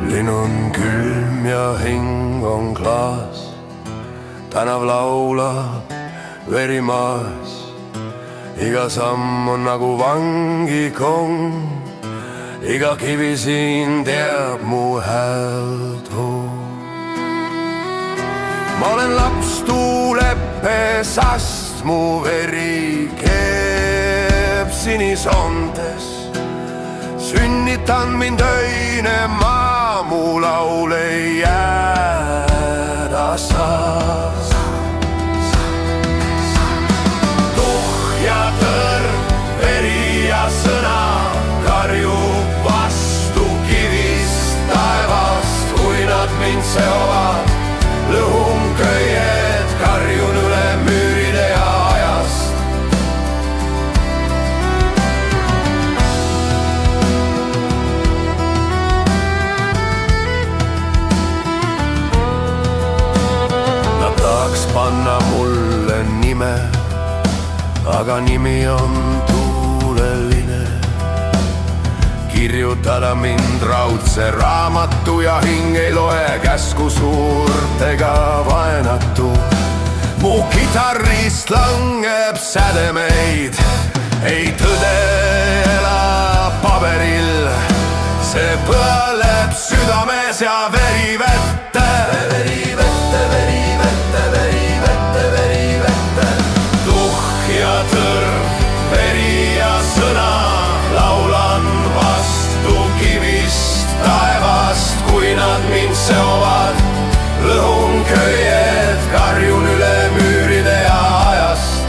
linn on külm ja hing on klaas, tänav laulab veri maas. Iga samm on nagu vangikong, iga kivi siin teab mu häält. Ma olen laps tuuleppesast, mu veri keeb sinisontes. Sünnitan mind öine maa, mu laul ei jääda saas. Tuhja tõrv, veri ja sõna karjub vastu kivist taevast, kui nad mind seovad. Lõhun köied, karjun üle müüride ja ajast. Nad tahaks panna mulle nime, aga nimi on tuuleline. Kirjutada mind raudse raamatu ja hing ei loe käsku suurtega vaenatu. Mu kitarrist langeb sädemeid, ei tõde elab paberil. See põleb südames ja veri vette. Veri vette, veri vette, veri vette, veri vette. Tuhja tõrv, veri ja sõna laulan vastu kivist taevast, kui nad mind seovad. Lõhun köied, karjun üle müüride ja ajast.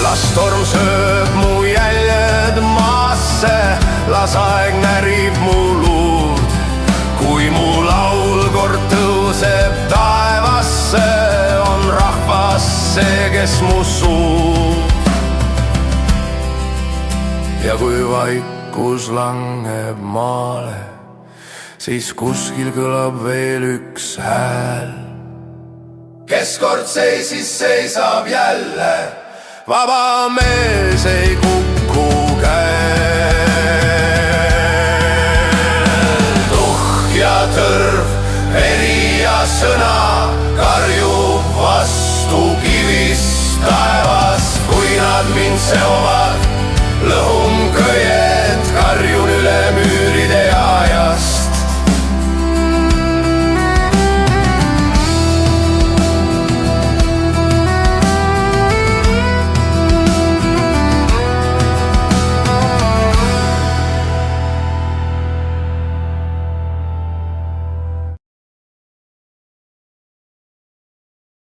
Las torm sööb mu jäljed maasse, las aeg närib mu luud. Kui mu laul kord tõuseb taevasse, on rahvas see, kes mu suud. Ja kui vaikus langeb maale, siis kuskil kõlab veel üks hääl. Kes kord seisis, seisab jälle, vaba mees ei kuku käe.